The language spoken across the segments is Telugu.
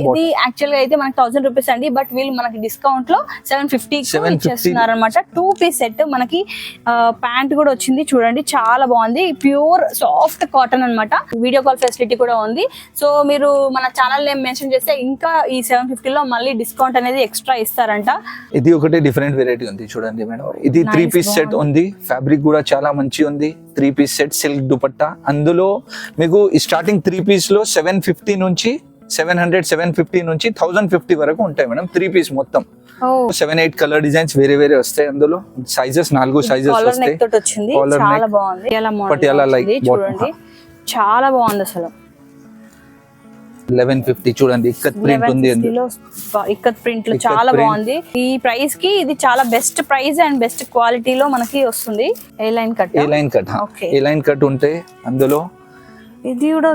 ఇది యాక్చువల్ గా అయితే మనకి 1000 రూపీస్ అండి, బట్ వీళ్ళు మనకి డిస్కౌంట్ లో 750 ఇచ్చేస్తున్నారు అనమాట. 2 పీస్ సెట్ మనకి ప్యాంట్ కూడా వచ్చింది చూడండి, చాలా బాగుంది. ప్యూర్ సాఫ్ట్ కాటన్ అన్నమాట. వీడియో కాల్ ఫెసిలిటీ కూడా ఉంది. సో మీరు మన ఛానల్ నేమ్ మెన్షన్ చేస్తే ఇంకా ఈ 750 లో మళ్ళీ డిస్కౌంట్ అనేది ఎక్స్ట్రా ఇస్తారంట. ఇది ఒకటి డిఫరెంట్ వెరైటీ ఉంది చూడండి మేడం. ఇది 3 పీస్ సెట్ ఉంది. ఫ్యాబ్రిక్ కూడా చాలా మంచి ఉంది. 3 పీస్ సెట్ సిల్క్ దుపట్టా. అందులో మీకు స్టార్టింగ్ 3 పీస్ లో 750 నుంచి 700 750 నుంచి 1050 వరకు ఉంటాయి మేడం. 3 పీస్ మొత్తం 7-8 కలర్ డిజైన్స్ వేరే వేరే వస్తాయి. అందులో సైజెస్ 4 సైజెస్ వస్తాయి. చాలా బాగుంది. పటియాలా లైక్ చూడండి, చాలా బాగుంది అసలు. 1150 చూడండి, ఇక్కత్ ప్రింట్ ఉంది. ఇక్కత్ ప్రింట్ లో చాలా బాగుంది. ఈ ప్రైస్ కి ఇది చాలా బెస్ట్ ప్రైస్ అండ్ బెస్ట్ క్వాలిటీలో మనకి వస్తుంది. ఏ లైన్ కట్ ఉంటే అందులో ఇది కూడా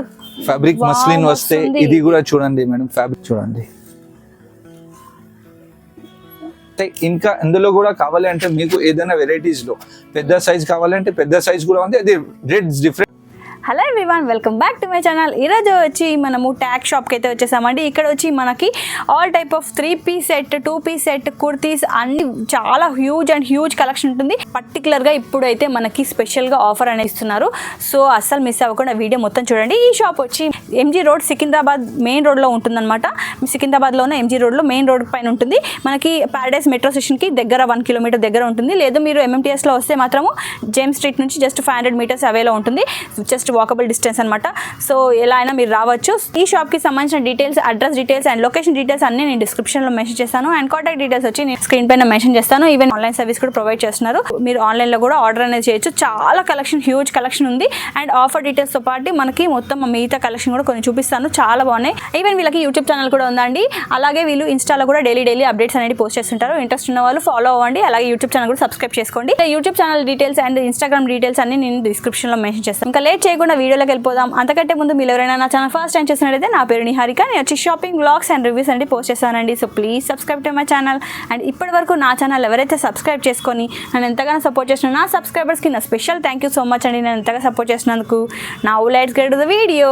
ఫ్యాబ్రిక్ మస్లిన్ వస్తే ఇది కూడా చూడండి మేడం. ఫ్యాబ్రిక్ చూడండి. ఇంకా అందులో కూడా కావాలి అంటే మీకు ఏదైనా వెరైటీస్ లో పెద్ద సైజ్ కావాలంటే పెద్ద సైజ్ కూడా ఉంది. అది rates different. Hello everyone, welcome back to my channel. ఈరోజు వచ్చి మనము ట్యాగ్ షాప్కి అయితే వచ్చేసామండి. ఇక్కడ వచ్చి మనకి all type of 3 piece set 2 piece set kurtis అన్ని చాలా హ్యూజ్ కలెక్షన్ ఉంటుంది. పర్టికులర్గా ఇప్పుడైతే మనకి స్పెషల్గా ఆఫర్ అనేది ఇస్తున్నారు. సో అస్సలు మిస్ అవ్వకుండా వీడియో మొత్తం చూడండి. ఈ షాప్ వచ్చి ఎంజీ రోడ్ సికింద్రాబాద్ మెయిన్ రోడ్లో ఉంటుందన్నమాట. సికింద్రాబాద్లోనే ఎంజీ రోడ్లో మెయిన్ రోడ్ పైన ఉంటుంది. మనకి ప్యారడైస్ మెట్రో స్టేషన్కి దగ్గర 1 కిలోమీటర్ దగ్గర ఉంటుంది. లేదు మీరు MMTSలో వస్తే మాత్రము జేమ్స్ స్ట్రీట్ నుంచి జస్ట్ 500 మీటర్స్ అవేలో ఉంటుంది. జస్ట్ వాకబుల్ డిస్టెన్స్ అనమాట. సో ఎలా అయినా మీరు రావచ్చు. ఈ షాప్కి సంబంధించిన details, address details and location details అన్ని నేను డిస్క్రిప్షన్లో మెన్షన్ చేస్తాను. అండ్ కాంటాక్ట్ డీటెయిల్స్ వచ్చి నేను స్క్రీన్ పైన మెన్షన్ చేస్తాను. ఈవెన్ ఆన్లైన్ సర్వీస్ కూడా ప్రొవైడ్ చేస్తున్నారు. మీరు ఆన్లైన్లో కూడా ఆర్డర్ అనేది చేయొచ్చు. చాలా కలెక్షన్, హ్యూజ్ కలెక్షన్ ఉంది. అండ్ ఆఫర్ డీటెయిల్స్తో పాటు మనకి మొత్తం మిగతా కలెక్షన్ కూడా కొన్ని చూపిస్తాను. చాలా బాగున్నాయి. ఈవెన్ వీళ్ళకి యూట్యూబ్ ఛానల్ కూడా ఉందండి. అలాగే వీళ్ళు ఇన్స్టాలో కూడా డైలీ అప్డేట్స్ అనేది పోస్ట్ చేస్తుంటారు. ఇంట్రెస్ట్ ఉన్న వాళ్ళు ఫాలో అవ్వండి. అలాగే యూట్యూబ్ ఛానల్ కూడా సబ్స్క్రైబ్ చేసుకోండి. YouTube channel details and Instagram details అన్ని నేను డిస్క్రిప్షన్లో మెన్షన్ చేస్తాను. ఇంకా లేట్ చేయకుండా వీడియోలోకి వెళ్ళిపోదాం. అంతకంటే ముందు మీరు ఎవరైనా నా ఛానల్ ఫస్ట్ టైం చేసినట్లయితే, నా పేరు నిహారిక. నేను వచ్చి షాపింగ్ వ్లాగ్స్ అండ్ రివ్యూస్ అనేది పోస్ట్ చేస్తానండి. So please subscribe to my channel. And ఇప్పటి వరకు నా ఛానల్ ఎవరైతే సబ్స్క్రైబ్ చేసుకొని నన్ను ఎంతగానో సపోర్ట్ చేసిన నా సబ్స్క్రైబర్స్కి నా special thank you so much అండి. నేను ఎంతగా సపోర్ట్ చేసినందుకు. Now let's get to the video.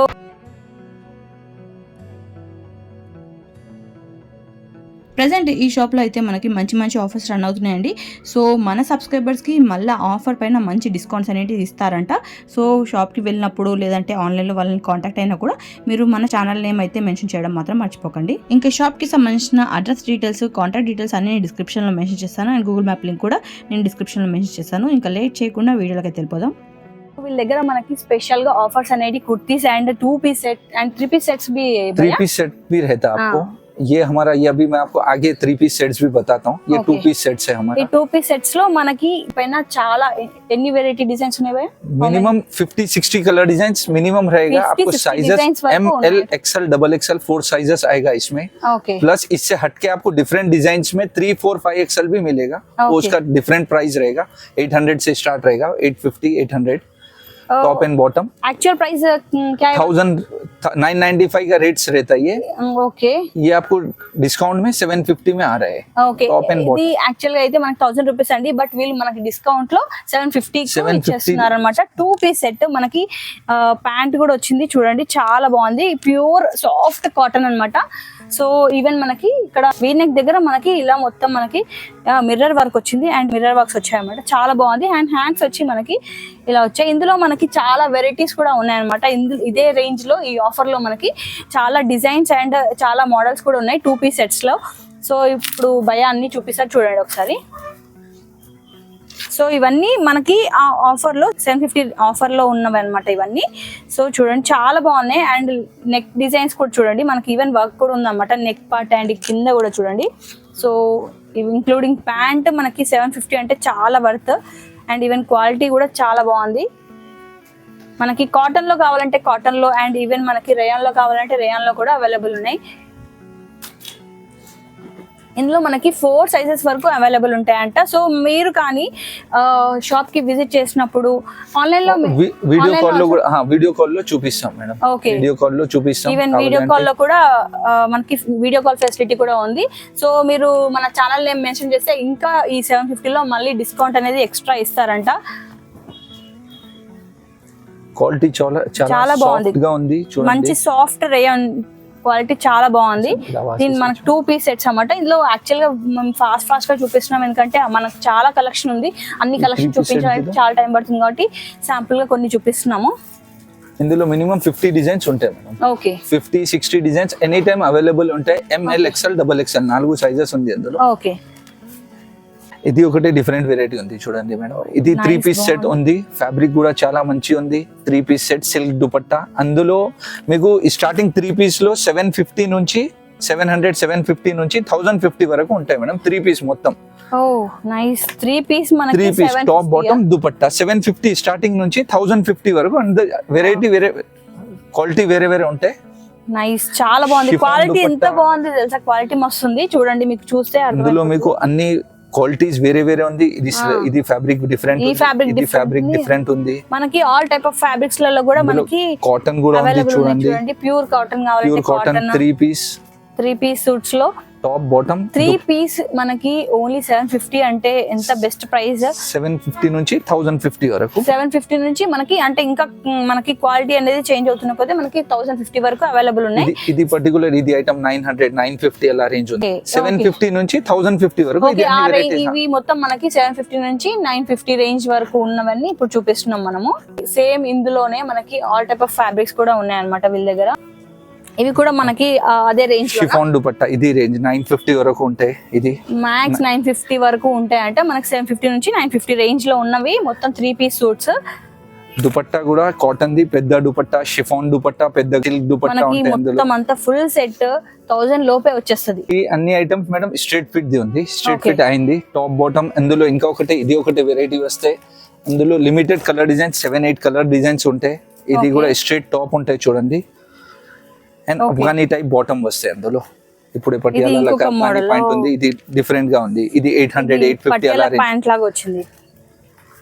Present ఈ షాప్లో అయితే మనకి మంచి ఆఫర్స్ రన్ అవుతున్నాయండి. సో మన సబ్స్క్రైబర్స్కి మళ్ళీ ఆఫర్ పైన మంచి డిస్కౌంట్స్ అనేవి ఇస్తారంట. సో షాప్కి వెళ్ళినప్పుడు లేదంటే ఆన్లైన్లో వాళ్ళని కాంటాక్ట్ అయినా కూడా మీరు మన ఛానల్ నేమ్ అయితే మెన్షన్ చేయడం మాత్రం మర్చిపోకండి. ఇంకా షాప్కి సంబంధించిన అడ్రస్ డీటెయిల్స్, కాంటాక్ట్ డీటెయిల్స్ అన్ని నేను డిస్క్రిప్షన్లో మెన్షన్ చేస్తాను. అండ్ గూగుల్ మ్యాప్ లింక్ కూడా నేను డిస్క్రిప్షన్లో మెన్షన్ చేస్తాను. ఇంకా లేట్ చేయకుండా వీడియోలోకి వెళ్ళిపోదాం. వీళ్ళ దగ్గర మనకి స్పెషల్ గా ఆఫర్స్ అనేది kurtis and 2 piece set and 3 piece sets भी 3 पीस सेट भी रहता है आपको. ये हमारा, ये अभी मैं आपको आगे 3 पीस सेट्स भी बताता हूँ. ये 2 पीस सेट्स है हमारा. ఈ 2 పీస్ సెట్స్ లో మనకి పైన చాలా ఎన్ని వెరైటీ డిజైన్స్ ఉన్నాయి? मिनिमम 50-60 कलर डिजाइन्स मिनिमम रहेगा. आपको sizes ML XL XXL 4 sizes आएगा इसमें. प्लस इससे हटके आपको डिफरेंट डिजाइन्स में 3, 4, 5 XL भी मिलेगा. वो उसका डिफरेंट प्राइस रहेगा. 800 से स्टार्ट रहेगा. 850, 800 top and bottom. Actual price क्या है? 1995 का रेट्स रहता है ये. ओके. ये आपको डिस्काउंट में 750 में आ रहे हैं. ఓకే. ఇది యాక్చువల్ గా అయితే మనకి 1000 రూపీస్ అండి, బట్ వీళ్ళు మనకి డిస్కౌంట్ లో 750 ఇచ్చేస్తున్నారు అనమాట. 2 పీస్ సెట్ మనకి ప్యాంట్ కూడా వచ్చింది చూడండి, చాలా బాగుంది. ప్యూర్ సాఫ్ట్ కాటన్ అన్నమాట. సో ఈవెన్ మనకి ఇక్కడ వీనెక్ దగ్గర మనకి ఇలా మొత్తం మనకి మిర్రర్ వర్క్ వచ్చింది అండ్ మిర్రర్ వర్క్స్ వచ్చాయి అన్నమాట. చాలా బాగుంది. అండ్ హ్యాండ్స్ వచ్చి మనకి ఇలా వచ్చాయి. ఇందులో మనకి చాలా వెరైటీస్ కూడా ఉన్నాయన్నమాట. ఇదే రేంజ్ లో ఈ ఆఫర్ లో మనకి చాలా డిజైన్స్ అండ్ చాలా మోడల్స్ కూడా ఉన్నాయి 2 పీస్ సెట్స్ లో. సో ఇప్పుడు భయ అన్ని చూపిస్తారు చూడండి ఒకసారి. సో ఇవన్నీ మనకి ఆ ఆఫర్లో 750 ఆఫర్లో ఉన్నవి అనమాట ఇవన్నీ. సో చూడండి చాలా బాగున్నాయి. అండ్ నెక్ డిజైన్స్ కూడా చూడండి, మనకి ఈవెన్ వర్క్ కూడా ఉందన్నమాట నెక్ పార్ట్ అండ్ కింద కూడా చూడండి. సో ఇంక్లూడింగ్ ప్యాంట్ మనకి 750 అంటే చాలా వర్త్. అండ్ ఈవెన్ క్వాలిటీ కూడా చాలా బాగుంది. మనకి కాటన్లో కావాలంటే కాటన్లో అండ్ ఈవెన్ మనకి రేయాన్లో కావాలంటే రేయాన్లో కూడా అవైలబుల్ ఉన్నాయి. ఇందులో మనకి 4 సైజెస్ వరకు అవైలబుల్ ఉంటాయంట. సో మీరు కానీ షాప్ కి విజిట్ చేసినప్పుడు ఆన్లైన్ లో వీడియో కాల్ లో చూపిస్తాం మేడం. ఓకే, వీడియో కాల్ లో చూపిస్తాం. ఈవెన్ వీడియో కాల్ లో కూడా మనకి వీడియో కాల్ ఫెసిలిటీ కూడా ఉంది. సో మీరు మన ఛానల్ నేమ్ మెన్షన్ చేస్తే ఇంకా ఈ 750 లో మళ్ళీ డిస్కౌంట్ అనేది ఎక్స్ట్రా ఇస్తారంట. క్వాలిటీ చాలా బాగుంది. మంచి సాఫ్ట్ రేయాన్ క్వాలిటీ చాలా బాగుంది. దీని మనకు 2 పీస్ సెట్స్ అన్నమాట. ఇందులో యాక్చువల్ గా మనం ఫాస్ట్ గా చూపిస్తున్నాం, ఎందుకంటే మనకు చాలా కలెక్షన్ ఉంది. అన్ని కలెక్షన్ చూపించడానికి చాలా టైం పడుతుంది కాబట్టి శాంపుల్ గా కొన్ని చూపిస్తున్నాము. ఇందులో మినిమం 50 డిజైన్స్ ఉంటాయి madam. Okay, 50-60 designs any time available ఉంటాయి. ML, XL, XXL 4 సైజెస్ ఉంది అందులో. ఓకే, ఇది ఒకటి డిఫరెంట్ వెరైటీ ఉంది చూడండి మేడం. ఇది 3 పీస్ సెట్ ఉంది. ఫ్యాబ్రిక్ కూడా చాలా మంచి ఉంది. 3 పీస్ సెట్ సిల్క్ దుపట్టా. అందులో మీకు స్టార్టింగ్ 3 పీస్ లో 750 నుంచి 750 నుంచి 1050 వరకు ఉంటాయి మేడం. 3 పీస్ మొత్తం. ఓ నైస్. 3 పీస్ మనకి 3 piece top bottom dupatta 750 starting నుంచి 1050 వరకు. అండ్ వెరైటీ వేరే క్వాలిటీ వేరే ఉంటాయి. నైస్, చాలా బాగుంది. Chiffon క్వాలిటీ ఎంత దుపట్టా. బాగుంది తెలుసా, క్వాలిటీ మస్తు ఉంది. చూడండి, మీకు చూస్తే అందులో మీకు అన్ని క్వాలిటీస్ వేరే ఉంది. ఇది ఫ్యాబ్రిక్ డిఫరెంట్, ఈ fabric ఇది ఫ్యాబ్రిక్ different డిఫరెంట్ ఉంది. మనకి ఆల్ టైప్ ఆఫ్ ఫ్యాబ్రిక్స్ లలో కూడా మనకి కాటన్ కూడా ఉంది అవైలబుల్ చూడండి. చూడండి. ప్యూర్ కాటన్ ప్యూర్ కావాలంటే కాటన్ కాటన్. 3 పీస్ సూట్స్ లో టాప్ బాటమ్ 3 పీస్ మనకి ఓన్లీ 750 అంటే ఎంత బెస్ట్ ప్రైస్. 750 నుంచి 1050 వరకు. 750 నుంచి మనకి అంటే ఇంకా మనకి క్వాలిటీ అనేది చేంజ్ అవుతున్న కొద్దీ మనకి 1050 వరకు అవైలబుల్ ఉన్నాయి. ఇది పర్టికులర్ ఇది ఐటమ్ 900 950 అలా రేంజ్ ఉంది. Okay, 750 నుంచి 1050 వరకు. ఓకే, ఆ రేంజ్ ఇవి మొత్తం మనకి 750 నుంచి 950 రేంజ్ వరకు ఉన్నవన్నీ ఇప్పుడు చూపిస్తున్నాం మనము. సేమ్ ఇందులోనే మనకి ఆల్ టైప్ ఆఫ్ ఫ్యాబ్రిక్స్ కూడా ఉన్నాయి అన్నమాట వీళ్ళ దగ్గర. ఇవి కూడా మనకి అదే రేంజ్ లో షిఫాన్ దుపట్టా ఇది రేంజ్ 950 వరకు ఉంటాయి. ఇది మ్యాక్స్ 950 వరకు ఉంటాయి అంటే మనకి 750 నుంచి 950 రేంజ్ లో ఉన్నవి మొత్తం 3 పీస్ సూట్స్. దుపట్టా కూడా కాటన్ ది పెద్ద దుపట్టా, షిఫాన్ దుపట్టా, పెద్ద సిల్క్ దుపట్టా మనకి ఉంటాయి అందులో. మొత్తం అంతా ఫుల్ సెట్ 1000 లోపే వచ్చేస్తది. ఈ అన్ని ఐటమ్స్ మేడం స్ట్రైట్ ఫిట్ ది ఉంది. Straight Okay. ఫిట్ అయింది టాప్ బాటమ్. అందులో ఇంకా ఒకటి ఇది ఒకటి వెరైటీ వస్తాయి. అందులో limited colour designs 7-8 colour designs ఉంటాయి. ఇది Okay. కూడా స్ట్రైట్ టాప్ ఉంటాయి చూడండి. And Okay. Afghani type bottom వస్తాయి అందులో. ఇప్పుడు ఇది ఇంకొక model. పాయింట్ ఉంది. ఇది డిఫరెంట్ గా ఉంది. ఇది 800-850 అలా రేంజ్. ప్యాంట్ లాగా వచ్చింది.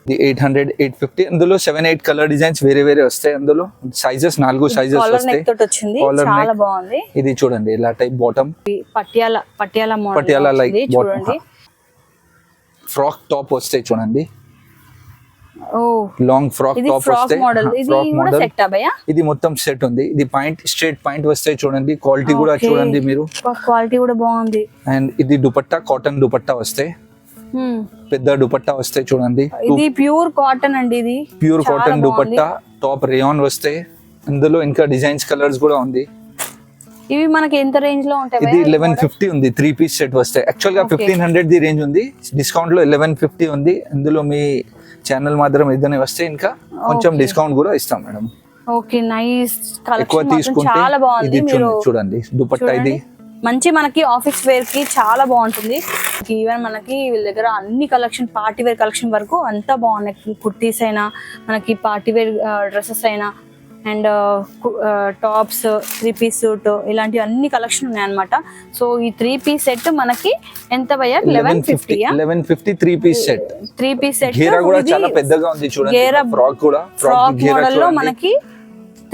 ఇది 800-850. అందులో 7-8 కలర్ డిజైన్స్ వేరే వస్తాయి. అందులో సైజెస్ 4 సైజెస్ కాలర్ వస్తాయి. నెక్ తోటి వచ్చింది, Collar చాలా neck. బాగుంది. ఇది చూడండి ఇలా type bottom. Patiala model Patiala like చూడండి. ఫ్రాక్ టాప్ వస్తాయి చూడండి. ఓ లాంగ్ ఫ్రాక్ ఇది టాప్ ఫ్రాక్ వస్తాయి. మోడల్. ఇది ఫ్రాక్ కూడా మోడల్. సెట్ అవ్వయా? ఇది మొత్తం సెట్ ఉంది. ఇది పాయింట్ స్ట్రైట్ పాయింట్ వస్తాయి చూడండి. క్వాలిటీ కూడా చూడండి మీరు. క్వాలిటీ కూడా బాగుంది. అండ్ ఇది దుపట్టా కాటన్ దుపట్టా వస్తాయి. పెద్ద దుపట్టా వస్తాయి చూడండి. ఇది ప్యూర్ కాటన్ అండి. ఇది ప్యూర్ చాలా కాటన్ బాగుంది. దుపట్టా టాప్ రేయాన్ వస్తాయి. అందులో ఇంకా డిజైన్స్ కలర్స్ కూడా ఉంది. ఇవి మనకి ఎంత రేంజ్ లో ఉంటాయి? ఇది 1150 ఉంది. 3 పీస్ సెట్ వస్తాయి. యాక్చువల్ గా Okay. 1500 ది రేంజ్ ఉంది. డిస్కౌంట్ లో 1150 ఉంది. అందులో మీ ఛానల్ మాత్రం ఏదైనా వస్తే ఇంకా కొంచెం Okay. డిస్కౌంట్ కూడా ఇస్తాం మేడం. Okay, nice. ఎక్కువ కలెక్షన్ తీసుకుంటే చాలా బాగుంది. ఇది మీరు చూడండి దుపట్టా ఇది. మంచి మనకి ఆఫీస్ వేర్ కి చాలా బాగుంటుంది. ఈవెన్ మనకి వీళ్ళ దగ్గర అన్ని కలెక్షన్ పార్టీ వేర్ కలెక్షన్ వరకు అంతా బాగున్నాయి. కుర్తీస్ అయినా మనకి పార్టీ వేర్ డ్రెస్సెస్ అయినా అండ్ టాప్స్ 3 పీస్ సూట్ ఇలాంటి అన్ని కలెక్షన్ ఉన్నాయి అన్నమాట. సో ఈ 3 పీస్ సెట్ మనకి ఎంత భయ్యా? 1150. 1150 3 పీస్ సెట్. 3 పీస్ సెట్ గేరా కూడా చాలా పెద్దగా ఉంది చూడండి. గేరా ఫ్రాక్ కూడా ఫ్రాక్ గేరా మోడల్ లో చూడండి. మనకి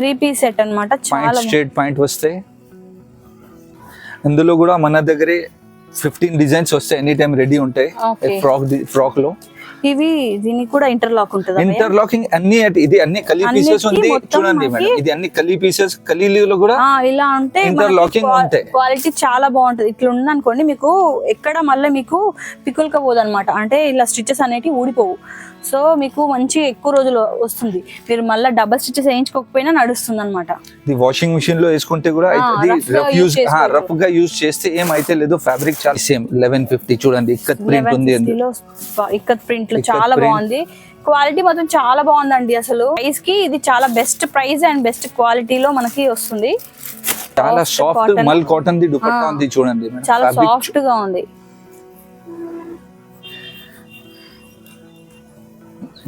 3 పీస్ సెట్ అన్నమాట. పాయింట్ చాలా స్ట్రైట్ పాయింట్ వస్తాయి. అందులో కూడా మన దగ్గరే 15 డిజైన్స్ వస్తాయి. ఎనీ టైం రెడీ ఉంటాయి. Okay. ఫ్రాక్ లో ఇవి దీనికి కూడా ఇంటర్లాక్ ఉంటుంది. ఇంటర్లాకింగ్ అన్ని ఇది అన్ని కలీ పీసెస్ ఉంది చూడండి మేడం. ఇది అన్ని కలీ పీసెస్ కలీలో కూడా ఇలా ఉంటే ఇంటర్లాకింగ్ ఉంటాయి. క్వాలిటీ చాలా బాగుంటది. ఇట్లా ఉందనుకోండి మీకు ఎక్కడ మళ్ళీ మీకు పికుల్క పోదు అనమాట. అంటే ఇలా స్టిచెస్ అనేటివి ఊడిపోవు. సో మీకు మంచి ఎక్కువ రోజులు వస్తుంది. మీరు మళ్ళీ డబల్ స్టిచెస్ వేయించుకోకపోయినా నడుస్తుంది అనమాట. ఇది వాషింగ్ మిషన్ లో వేసుకుంటే కూడా రఫ్ గా యూజ్ చేస్తే ఏమైతే లేదు. ఫ్యాబ్రిక్ చాలా సేమ్ 1150 చూడండి. ఇక్కత్ ప్రింట్ ఉంది. ఇక్కత్ ప్రింట్ లో చాలా బాగుంది. క్వాలిటీ మాత్రం చాలా బాగుందండి. అసలు ప్రైస్ కి ఇది చాలా బెస్ట్ ప్రైస్ అండ్ బెస్ట్ క్వాలిటీలో మనకి వస్తుంది. చాలా సాఫ్ట్ మల్ కాటన్ ది దుపట్టా ఉంది చూడండి. చాలా సాఫ్ట్ గా ఉంది.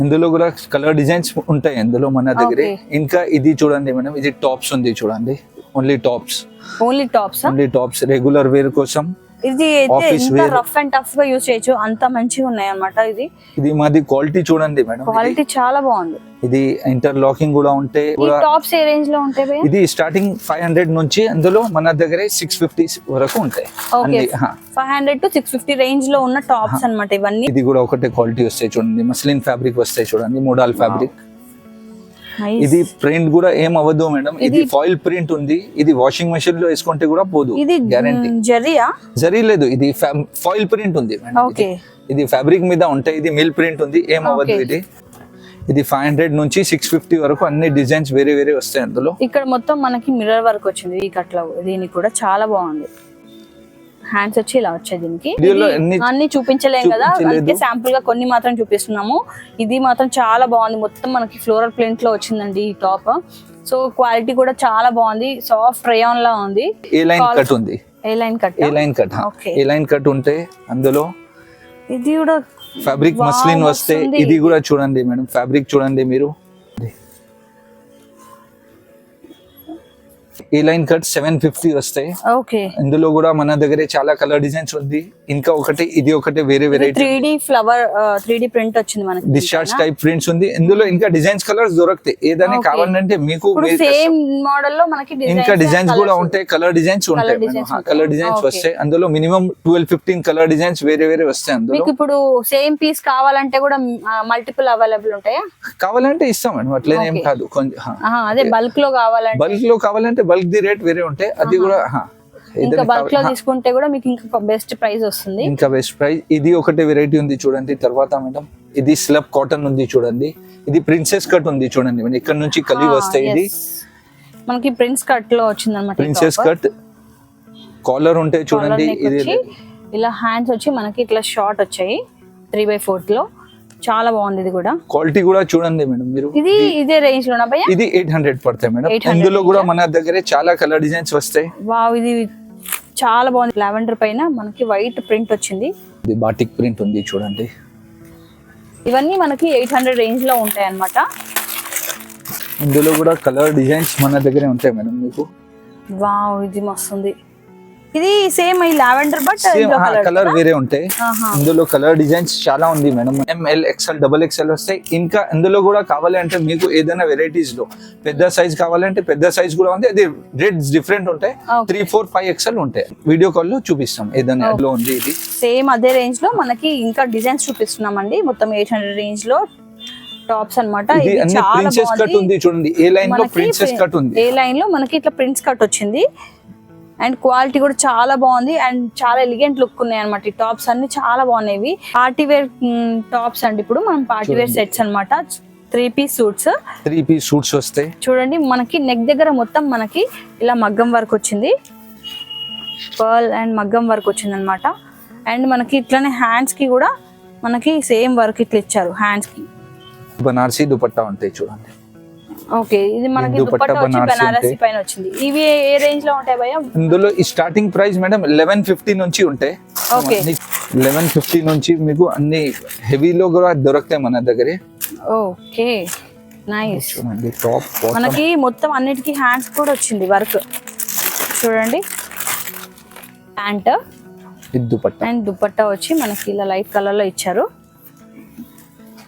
ఇందులో కూడా కలర్ డిజైన్స్ ఉంటాయి అందులో మన దగ్గర. ఇంకా ఇది చూడండి మేడం. ఇది టాప్స్ ఉంది చూడండి. ఓన్లీ టాప్స్ రెగ్యులర్ వేర్ కోసం. ఇది అయితే రఫ్ అండ్ టఫ్ గా యూజ్ చేయొచ్చు. అంత మంచిగా ఉన్నాయి అన్నమాట. ఇది మాది క్వాలిటీ చూడండి మేడం. క్వాలిటీ చాలా బాగుంది. ఇది ఇంటర్లాకింగ్ కూడా ఉంటాయి. టాప్స్ ఏ రేంజ్ లో ఉంటాయి? ఇది స్టార్టింగ్ 500 నుంచి అందులో మన దగ్గర 650 వరకు ఉంటాయి. 500 to 650 రేంజ్ లో ఉన్న టాప్స్ అన్నమాట ఇవన్నీ. ఇది కూడా ఒకటే క్వాలిటీ వస్తాయి చూడండి. మస్లిన్ ఫ్యాబ్రిక్ వస్తాయి చూడండి. Model fabric. Nice. ఇది ప్రింట్ కూడా ఏం అవ్వదు మేడం, ఇది ఫాయిల్ ప్రింట్ ఉంది, ఇది వాషింగ్ మెషిన్ లో వేసుకుంటే కూడా పోదు, ఇది గ్యారంటీ. జరియా జరీలేదు, ఇది ఫాయిల్ ప్రింట్ ఉంది మేడం. ఓకే ఇది ఫ్యాబ్రిక్ మీద ఉంటాయి, ఇది మిల్ ప్రింట్ ఉంది, ఏం అవ్వదు. ఇది 500 నుంచి 650 వరకు అన్ని డిజైన్స్ వేరే వేరే వస్తాయి అందులో. ఇక్కడ మొత్తం మనకి మిర్రర్ వర్క్ వచ్చింది ఈ కట్లో, దీనికి కూడా చాలా బాగుంది. హ్యాండ్స్ వచ్చి ఇలా వచ్చాయి దీనికి. వీడియోలో అన్ని చూపించలేం కదా, అందుకే శాంపుల్ గా కొన్ని మాత్రం చూపిస్తున్నాము. ఇది మాత్రం చాలా బాగుంది, మొత్తం మనకి ఫ్లోరల్ ప్రింట్ లో వచ్చిందండి ఈ టాప్. సో క్వాలిటీ కూడా చాలా బాగుంది, సాఫ్ట్ రేయాన్ లా ఉంది. ఏ లైన్ కట్ ఉంది, ఏ లైన్ కట్, ఏ లైన్ కట్, ఏ లైన్ కట్ ఉంటే అందులో ఇది కూడా ఫ్యాబ్రిక్ మస్లిన్ వస్తే. ఇది కూడా చూడండి మేడం, ఫ్యాబ్రిక్ చూడండి మీరు. ఈ లైన్ కట్ 750 వస్తాయి. ఓకే, ఇందులో కూడా మన దగ్గర చాలా కలర్ డిజైన్స్ ఉంది. ఇంకా ఒకటి ఇది ఒకటి వేరే variety 3D flower 3D print వచ్చింది మనకి, డిశ్చార్జ్ టైప్ ప్రింట్స్ ఉంది. ఇందులో ఇంకా డిజైన్స్ కలర్స్ దొరుకుతాయి, ఏదైనా కావాలంటే మీకు సేమ్ మోడల్ లో మనకి ఇంకా డిజైన్స్ కూడా ఉంటాయి, కలర్ డిజైన్స్ ఉంటాయి, కలర్ డిజైన్స్ వస్తాయి అందులో. మినిమం 12-15 కలర్ డిజైన్స్ వేరే వేరే వస్తాయి అందులో. మీకు ఇప్పుడు సేమ్ పీస్ కావాలంటే కూడా మల్టిపుల్ అవైలబుల్ ఉంటాయా? కావాలంటే ఇస్తాం మేడం, అట్లనే ఏం కాదు. అదే బల్క్ లో కావాలంటే, బల్క్ లో కావాలంటే బల్క్ ది రేట్ వేరే ఉంటాయి, అది కూడా ఇంకా బల్క్ లో తీసుకుంటే కూడా మీకు ఇంకా బెస్ట్ ప్రైస్ వస్తుంది, ఇంకా బెస్ట్ ప్రైస్. ఇది ఒకటి వెరైటీ ఉంది చూడండి. తర్వాత మేడం ఇది స్లబ్ కాటన్ ఉంది చూడండి. ఇది ప్రిన్సెస్ కట్ ఉంది చూడండి, ఇక్కడ నుంచి కలిగి వస్తాయి. ఇది మనకి ప్రిన్స్ కట్ లో వచ్చింది అనమాట. ప్రిన్సెస్ కట్ కాలర్ ఉంటాయి చూడండి. ఇది ఇలా హ్యాండ్స్ వచ్చి మనకి ఇట్లా షార్ట్ వచ్చాయి 3/4 లో, చాలా బాగుంది. ఇది కూడా క్వాలిటీ కూడా చూడండి మేడం మీరు. ఇది ఇదే రేంజ్ లోనా భయ్యా? ఇది 800 పడతాయి మేడం. ఇందులో కూడా మన దగ్గర చాలా కలర్ డిజైన్స్ వస్తాయి. వావ్, ఇది చాలా బాగుంది. లావెండర్ పైన మనకి వైట్ ప్రింట్ వచ్చింది. ఇది బాటిక్ ప్రింట్ ఉంది చూడండి. ఇవన్నీ మనకి 800 రేంజ్ లో ఉంటాయి అన్నమాట. ఇందులో కూడా కలర్ డిజైన్స్ మన దగ్గరే ఉంటాయి మేడం మీకు. వావ్, ఇది మస్తుంది. ఇది సేమ్ ఈ లావెండర్ బట్ కలర్ వేరే ఉంటాయి. ఇందులో కలర్ డిజైన్స్ చాలా ఉంది మేడం. ML XL XXL వస్తాయి. ఇంకా ఇందులో కూడా కావాలి అంటే మీకు ఏదైనా వెరైటీస్ లో పెద్ద సైజ్ కావాలంటే పెద్ద సైజ్ కూడా ఉంది, అది రేట్స్ డిఫరెంట్ ఉంటాయి. 3, 4, 5 XL ఉంటాయి. వీడియో కాల్ లో చూపిస్తాం ఏదైనా లో ఉంది. ఇది సేమ్ అదే రేంజ్ లో మనకి ఇంకా డిజైన్స్ చూపిస్తున్నామండి. మొత్తం 800 రేంజ్ లో టాప్స్ అన్నమాట. ఇది అన్ని ప్రిన్సెస్ కట్ ఉంది చూడండి. ఏ లైన్ లో ప్రిన్సెస్ కట్ ఉంది, ఏ లైన్ లో మనకి ఇట్లా ప్రిన్స్ కట్ వచ్చింది. అండ్ క్వాలిటీ కూడా చాలా బాగుంది అండ్ చాలా ఎలిగెంట్ లుక్ ఉన్నాయి అనమాట. ఈ టాప్స్ అన్ని చాలా బాగున్నాయి. పార్టీ వేర్ టాప్స్ అండి. ఇప్పుడు మనం పార్టీ వేర్ సెట్స్ అన్నమాట. 3 పీస్ సూట్స్, 3 పీస్ సూట్స్ వస్తాయి చూడండి. మనకి నెక్ దగ్గర మొత్తం మనకి ఇలా మగ్గం వర్క్ వచ్చింది, పర్ల్ అండ్ మగ్గం వర్క్ వచ్చింది అనమాట. అండ్ మనకి ఇట్లానే హ్యాండ్స్ కి కూడా మనకి సేమ్ వర్క్ ఇట్లా ఇచ్చారు హ్యాండ్స్ కి. బనారసి దుపట్టా ఉంటాయి చూడండి. ఓకే, ఇది మనకి దుపట్టా వచ్చి బనారసి పైన వచ్చింది. ఇవి ఏ రేంజ్ లో ఉంటాయి భయ్యా? ఇందులో స్టార్టింగ్ ప్రైస్ మేడం 1150 నుంచి ఉంటాయి. ఓకే, 1150 నుంచి మీకు అన్ని హెవీలో కూడా దొరుకుతాయి మన దగ్గర. Okay, nice. చూడండి టాప్ మనకి మొత్తం అన్నిటికీ హ్యాండ్స్ కూడా వచ్చింది వర్క్ చూడండి. ప్యాంట్ ఇది దుపట్టా అండ్ దుపట్టా వచ్చి మనకి ఇలా లైట్ కలర్ లో ఇచ్చారు.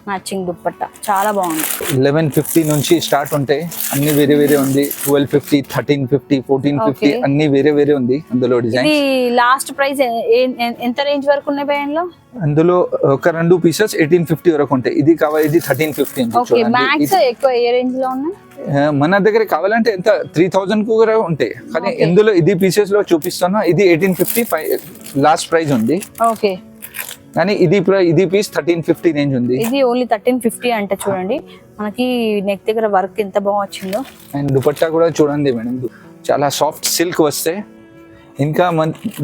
మ్యాచింగ్ దుపట్టా చాలా బాగుంది. 1150 నుంచి స్టార్ట్ ఉంటాయి, అన్ని వేరే వేరే ఉంది. 1250, 1350, 1450 అన్ని వేరే వేరే ఉంది. అందులో డిజైన్ ఇది లాస్ట్ ప్రైస్ ఎంత రేంజ్ వరకు ఉన్నాయి భయ్యా? అందులో ఒక 2 పీసెస్ 1850 వరకు ఉంటాయి. ఇది కావాలి, ఇది 1350. ఓకే, మ్యాక్స్ ఎక్కువ ఏ రేంజ్ లో ఉన్నాయి? మన దగ్గర కావాలంటే ఎంత 3000 కు కూడా ఉంటాయి. కానీ ఇందులో ఇది పీసెస్ లో చూపిస్తాను. ఇది 1850 లాస్ట్ ప్రైస్ ఉంది. ఓకే, కానీ ఇది పీస్ 1350 రేంజ్ ఉంది. ఇది ఓన్లీ 1350 అంటే చూడండి మనకి నెక్ దగ్గర వర్క్ ఎంత బాగా వచ్చిందో. అండ్ దుపట్టా కూడా చూడండి మేడం, చాలా సాఫ్ట్ సిల్క్ వస్తాయి. ఇంకా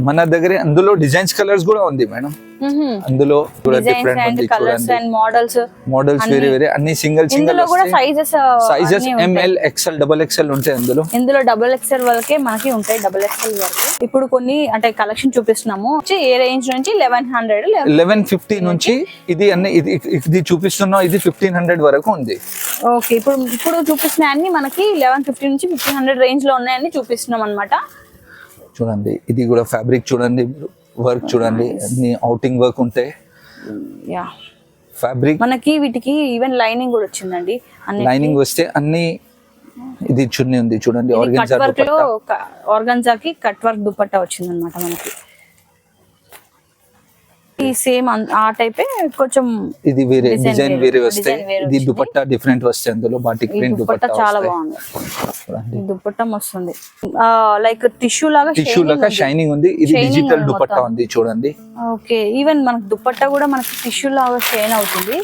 మన దగ్గర అందులో డిజైన్స్ కలర్స్ కూడా ఉంది మేడం. అందులో కూడా డిఫరెంట్ ఉంది చూడండి. మోడల్స్ వేరే వేరే అన్ని సింగిల్ కూడా సైజెస్ ML XL XXL ఉంటాయి. ఇందులో XXL వరకే మనకి ఉంటాయి, XXL వరకు. ఇప్పుడు కొన్ని అంటే కలెక్షన్ చూపిస్తున్నాము. ఏ రేంజ్ నుంచి 1150 నుంచి ఇది అన్ని ఇది చూపిస్తున్నాం. ఇది 1500 వరకు ఉంది. ఓకే, ఇప్పుడు చూపిస్తున్న అన్ని మనకి 1150 నుంచి 1500 రేంజ్ లో ఉన్నాయని చూపిస్తున్నాం అన్నమాట. చూడండి ఇది కూడా ఫ్యాబ్రిక్ చూడండి, వర్క్ చూడండి, అన్ని అవుటింగ్ వర్క్ ఉంటాయి. యా, ఫ్యాబ్రిక్ మనకి వీటికి ఈవెన్ లైనింగ్ కూడా వచ్చిందండి. లైనింగ్ వస్తే అన్ని. ఇది చున్నీ ఉంది చూడండి, ఆర్గన్జా దుపట్టా. ఆర్గన్జాకి కట్ వర్క్ దుపట్టా వచ్చింది అనమాట మనకి. ఈ సేమ్ ఆ టైపే కొంచెం ఇది వేరే Design డిజైన్ వేరే, వేరే వస్తాయి. design వేరే ఇది వచ్చింది. దుపట్టా డిఫరెంట్ వస్తాయి అందులో బాటిక్ ఈ ప్రింట్ దుపట్టా దుపట్టా చాలా వస్తాయి. బాగుంది. ఈ దుపట్టా వస్తుంది లైక్ టిష్యూ లాగా టిష్యూ లాగా షైనింగ్ ఉంది. ఇది Shining డిజిటల్ ఉంది దుపట్టా మొత్తం. ఉంది చూడండి. ఓకే ఈవెన్ మనకు దుపట్టా కూడా మనకి టిష్యూ లాగా షైన్ అవుతుంది.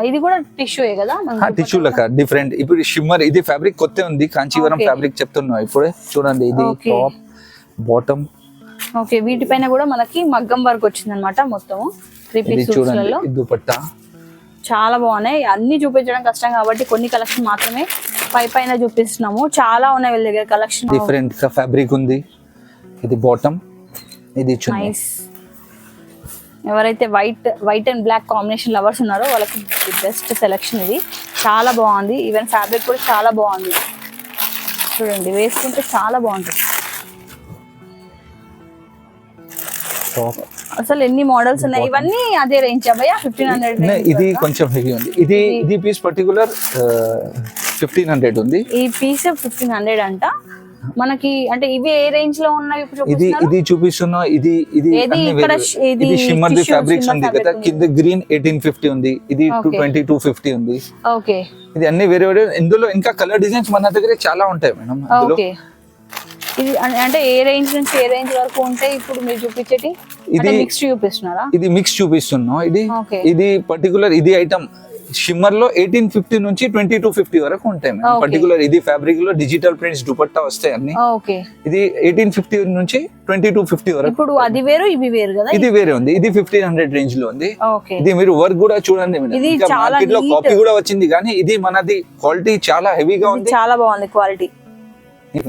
ఇది కూడా టిష్యూ కదా టిష్యూ లాగా డిఫరెంట్. ఇప్పుడు షిమ్మర్ ఇది ఫ్యాబ్రిక్ కొత్త ఉంది, కాంచీవరం Okay. ఫ్యాబ్రిక్ చెప్తున్నా ఇప్పుడే చూడండి. ఇది Okay. Top bottom. ఓకే వీటిపైన కూడా మనకి మగ్గం వర్క్ వచ్చింది అనమాట మొత్తం 3 ఇది పీస్ చూడండి సూట్స్లలో. ఇది దుపట్టా. చాలా బాగున్నాయి. అన్ని చూపించడం కష్టం కాబట్టి కొన్ని కలెక్షన్ మాత్రమే పైన చూపిస్తున్నాము. చాలా ఉన్నాయి వీళ్ళ దగ్గర కలెక్షన్. డిఫరెంట్ గా ఫ్యాబ్రిక్ ఉంది. ఇది బాటమ్, ఇది చున్నీ. నైస్. ఎవరైతే white and black combination lovers ఉన్నారో వాళ్ళకి బెస్ట్ సెలెక్షన్ ఇది. చాలా బాగుంది. ఈవెన్ ఫ్యాబ్రిక్ కూడా చాలా బాగుంది. చూడండి వేసుకుంటే చాలా బాగుంటుంది. టాప్. అసలు ఎన్ని మోడల్స్ ఉన్నాయి. ఇవన్నీ అదే రేంజ్ అబ్బాయా 1500. ఇది కొంచెం హెవీ ఉంది. ఇది పీస్ పర్టికులర్ 1500 ఉంది. ఈ పీస్ 1500 అంట మనకి. అంటే ఇవి ఏ రేంజ్ లో ఉన్నాయి ఇప్పుడు ఇది చూపిస్తున్నారు? ఇది చూపిస్తున్నా. ఇది ఏది ఇక్కడ ఇది ఇది shimmer the tissue, fabrics shimmer ఉంది fabric కదా. ఉంది. కింద గ్రీన్ 1850 ఉంది. ఇది Okay. 2250 ఉంది. ఓకే ఇది అన్ని వేరే వేరే. ఇందులో ఇంకా కలర్ డిజైన్స్ మన దగ్గర చాలా ఉంటాయి మేడం. అందులో ఓకే ఇది అంటే ఏ రేంజ్ నుంచి ఏ రేంజ్ వరకు ఉంటాయి ఇప్పుడు మీరు చూపించేటి? ఇది మిక్స్ చూపిస్తున్నారా? ఇది మిక్స్ చూపిస్తున్నాం. Okay. ఇది పర్టికులర్ ఇది ఐటమ్ షిమ్మర్ లో 1850 నుంచి 2250 వరకు ఉంటాయి మేడం. Okay. పర్టికులర్ ఇది ఫ్యాబ్రిక్ లో డిజిటల్ ప్రింట్స్ దుపట్టా వస్తాయి అన్ని. ఓకే ఇది 1850 నుంచి 2250 వరకు. ఇప్పుడు అది వేరు ఇవి వేరు కదా. ఇది వేరే ఉంది. ఇది 1500 రేంజ్ లో ఉంది. ఓకే ఇది మీరు వర్క్ కూడా చూడండి మేడం. ఇది ఇంకా చాలా మార్కెట్ లో neat. కాపీ కూడా వచ్చింది కానీ ఇది మనది క్వాలిటీ చాలా హెవీగా ఇది ఉంది. చాలా బాగుంది క్వాలిటీ.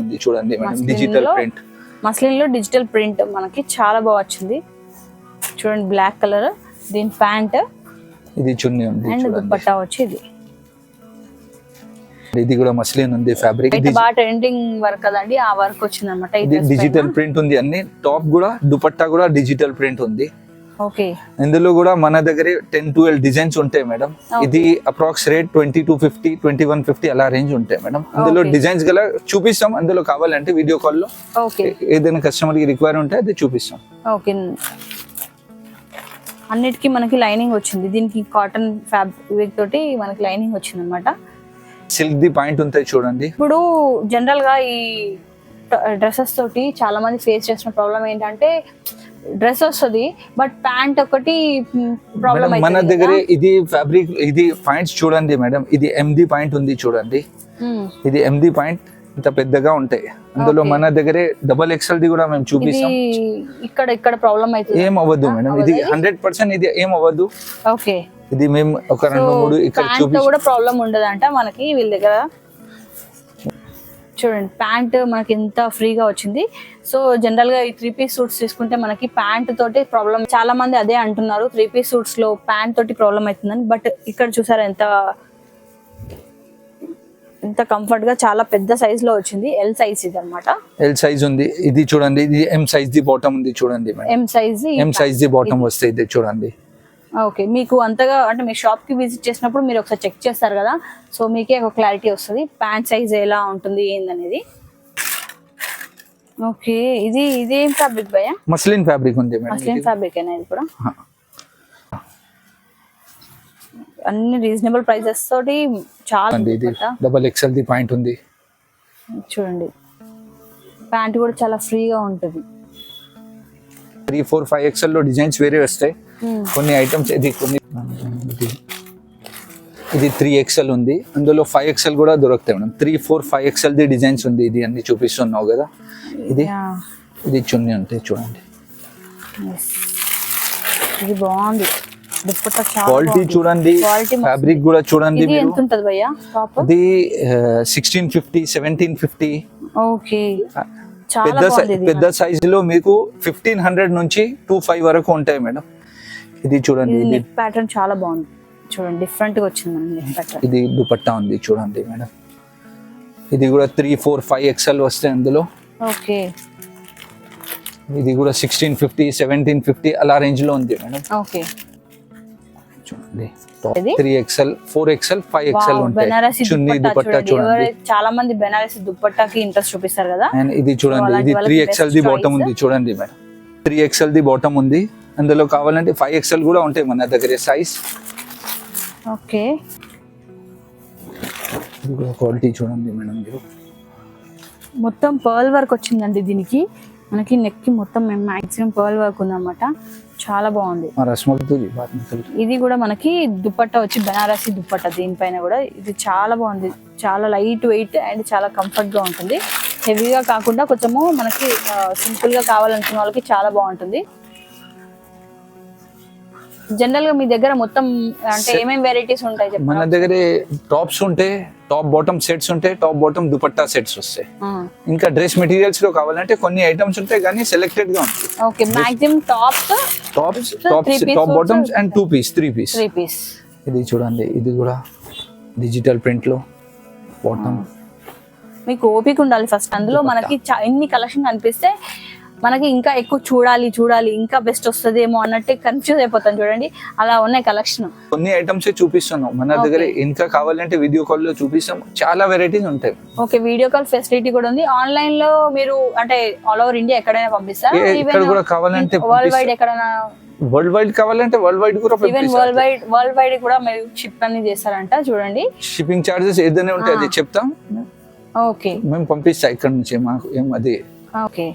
ఉంది చూడండి మేడం. Muslin డిజిటల్ లో ప్రింట్. మస్లిన్ లో డిజిటల్ ప్రింట్ మనకి చాలా బాగా వచ్చింది. చూడండి బ్లాక్ కలర్ దీని ప్యాంట్ ఇది చున్నీ ఉంది అండ్ చూడండి. దుపట్టా వచ్చి ఇది కూడా మస్లిన్ ఉంది ఫ్యాబ్రిక్. ఇది బాగా ట్రెండింగ్ వర్క్ కదండి. ఆ వర్క్ వచ్చింది అనమాట. ఇది డిజిటల్ ప్రింట్ ఉంది అన్ని. టాప్ కూడా దుపట్టా కూడా డిజిటల్ ప్రింట్ ఉంది. ఓకే ఇందులో కూడా మన దగ్గర 10-12 డిజైన్స్ ఉంటాయి మేడం. ఇది అప్రాక్స్ రేట్ 2250 2150 అలా రేంజ్ ఉంటాయి మేడం. అందులో Okay. డిజైన్స్ గల చూపిస్తాం. అందులో కావాలంటే వీడియో కాల్ లో ఓకే ఏదైనా కస్టమర్ కి రిక్వైర్ ఉంటే అది చూపిస్తాం. ఓకే అన్నిటికీ మనకి లైనింగ్ వచ్చింది. దీనికి కాటన్ ఫ్యాబ్రిక్ తోటి మనకి లైనింగ్ వచ్చింది అనమాట. సిల్క్ ది పాయింట్ ఉంటాయి చూడండి. ఇప్పుడు జనరల్ గా ఈ డ్రెస్సెస్ తోటి చాలా మంది ఫేస్ చేసిన ప్రాబ్లం ఏంటంటే డ్రెస్ వస్తుంది బట్ ప్యాంట్ ఒకటి ప్రాబ్లం మేడం, మన దగ్గర ఇది ఫ్యాబ్రిక్ ఇది పాయింట్స్ చూడండి మేడం. ఇది ఎండి పాయింట్ ఉంది చూడండి. ఇది ఎండి పాయింట్ ఇంత పెద్దగా ఉంటాయి. అందులో Okay. మన దగ్గర డబల్ ఎక్స్ఎల్ ది కూడా మేము ఇది చూపిస్తాం. ఇక్కడ ప్రాబ్లం అవుతుంది. ఏం అవ్వదు మేడం. ఇది 100% ఇది ఏం అవ్వదు. ఓకే ఇది మేము ఒక 2-3 ఇక్కడ ప్యాంట్ చూపిస్తాం. కూడా ప్రాబ్లం ఉండదంట మనకి వీళ్ళ దగ్గర. చూడండి ప్యాంట్ మనకి ఎంత ఫ్రీగా వచ్చింది. సో జనరల్ గా ఈ 3 పీస్ సూట్స్ తీసుకుంటే మనకి ప్యాంట్ తోటి ప్రాబ్లం. చాలా మంది అదే అంటున్నారు 3 పీస్ సూట్స్ లో ప్యాంట్ తోటి ప్రాబ్లం అవుతుందని. బట్ ఇక్కడ చూసారా ఎంత కంఫర్ట్ గా చాలా పెద్ద సైజ్ లో వచ్చింది. ఎల్ సైజ్ ఇది అనమాట. ఎల్ సైజ్ ఉంది. ఇది చూడండి. ఇది ఎం సైజ్ ది బాటమ్ ఉంది చూడండి madam. M size M size the bottom వస్తే ఇది చూడండి. ఓకే మీకు అంతగా అంటే మీ షాప్ కి విజిట్ చేసినప్పుడు మీరు ఒకసారి చెక్ చేస్తారు కదా. సో మీకే ఒక క్లారిటీ వస్తుంది ప్యాంట్ సైజ్ ఎలా ఉంటుంది ఏందనేది. ఓకే ఇదేం ఫ్యాబ్రిక్ భయ్యా? మస్లిన్ ఫ్యాబ్రిక్ ఉంది మేడం. మస్లిన్ ఫ్యాబ్రిక్ అయినా ఇది కూడా. అన్ని రీజనబుల్ ప్రైసెస్ తోటి చాలా ఇది డబల్ ఎక్స్ఎల్ ది పాయింట్ ఉంది చూడండి. ప్యాంట్ కూడా చాలా ఫ్రీగా ఉంటుంది. 3, 4, 5 ఎక్స్ఎల్ లో డిజైన్స్ వేరే వస్తాయి. కొన్ని ఐటమ్స్ ఇది ఇది 3 ఎక్స్ఎల్ ఉంది. అందులో 5 ఎక్స్ఎల్ కూడా దొరుకుతాయి మేడం. 3, 4, 5 ఎక్స్ఎల్ ది డిజైన్స్ ఉంది. ఇది అన్ని చూపిస్తున్నావు కదా. ఇది చున్నీ ఉంటాయి చూడండి. ఇది బాగుంది. దుపట్టా చాలా క్వాలిటీ చూడండి. Quality మస్తు. ఫ్యాబ్రిక్ కూడా చూడండి ఇది మీరు. ఎంత ఉంటది భయ్యా టాప్? ఇది 1650 1750. ఓకే చాలా పెద్ద బాగుంది ఇది. పెద్ద సైజ్ లో మీకు 1500 నుంచి 25 వరకు ఉంటాయి మేడం. ఇది చూడండి. ఇది ఇది నెక్ ప్యాటర్న్ చాలా బాగుంది చూడండి. డిఫరెంట్ గా వచ్చింది మనకి నెక్ ప్యాటర్న్. ఇది దుపట్టా ఉంది చూడండి మేడం. ఇది కూడా 3, 4, 5 ఎక్స్ఎల్ వస్తాయి అందులో. ఓకే ఇది కూడా 1650 1750 అలా రేంజ్ లో ఉంది మేడం. ఓకే చూడండి. ఇది? 3 ఎక్స్ఎల్ 4 ఎక్స్ఎల్ 5 ఎక్స్ఎల్ ఉంటాయి. బెనారసి చున్నీ దుపట్టా చూడండి. చూడండి. ఎవరైతే చాలా మంది బెనారసి దుపట్టాకి ఇంట్రెస్ట్ చూపిస్తారు కదా. అండ్ ఇది చూడండి. అలాంటి ఇది వాళ్ళకి 3 best XL the bottom choice. ఉంది చూడండి మేడం. 3 ఎక్స్ఎల్ ది బాటమ్ ఉంది. అందులో కావాలంటే 5XL కూడా ఉంటాయి మన దగ్గర సైజ్. ఓకే, ఇది కూడా క్వాలిటీ చూడండి మేడం మీరు. మొత్తం పర్ల్ వర్క్ వచ్చిందండి దీనికి. మనకి నెక్ కి మొత్తం మ్యాక్సిమం పర్ల్ వర్క్ ఉందన్నమాట. చాలా బాగుంది. ఇది కూడా మనకి దుపట్టా వచ్చి బనారసి దుపట్టా, దీనిపైన కూడా ఇది చాలా బాగుంది. చాలా లైట్ వెయిట్ అండ్ చాలా కంఫర్ట్ గా ఉంటుంది. హెవీగా కాకుండా కొంచెము మనకి సింపుల్ గా కావాలనుకున్న వాళ్ళకి చాలా బాగుంటుంది. జనరల్ గా మీ దగ్గర మొత్తం అంటే ఏమేమి వెరైటీస్ ఉంటాయి చెప్పండి? మన దగ్గర టాప్స్ ఉంటాయి, టాప్ బాటమ్ సెట్స్ ఉంటాయి, టాప్ బాటమ్ దుపట్టా సెట్స్ వస్తాయి. ఇంకా డ్రెస్ మెటీరియల్స్ లో కావాలంటే కొన్ని ఐటమ్స్ ఉంటాయి కానీ సెలెక్టెడ్ గా ఉంటాయి. Okay, maximum tops top bottoms and 2 piece 3 piece. ఇది చూడండి, ఇది కూడా డిజిటల్ ప్రింట్ లో బాటమ్. మీకు ఓపిక ఉండాలి ఫస్ట్. అందులో మనకి ఎన్ని కలెక్షన్ కనిపిస్తే మనకి ఇంకా ఎక్కువ చూడాలి ఇంకా బెస్ట్ వస్తుందేమో అన్నట్టు కన్ఫ్యూజ్ అయిపోతాం. చూడండి అలా ఉన్నాయి కలెక్షన్. కొన్ని ఐటమ్స్ చూపిస్తున్నాం మన దగ్గర. ఇంకా కావాలంటే వీడియో కాల్ లో చూపిస్తాం. చాలా వెరైటీస్ ఉంటాయి. ఓకే, వీడియో కాల్ ఫెసిలిటీ కూడా ఉంది. ఆన్లైన్ లో మీరు అంటే ఆల్ ఓవర్ ఇండియా ఎక్కడైనా పంపిస్తారా? ఇక్కడ కూడా కావాలంటే వరల్డ్ వైడ్ ఎక్కడైనా, వరల్డ్ వైడ్ కావాలంటే వరల్డ్ వైడ్ కూడా ఈవెన్ వరల్డ్ వైడ్ కూడా మీరు షిప్ అన్ని చేస్తారంట. చూడండి షిప్పింగ్ చార్జెస్ ఏదైనా ఉంటాయి, అది చెప్తాం. ఓకే, మేము పంపిస్తాం ఇక్కడ నుంచి. మాకు ఏం అది ఓకే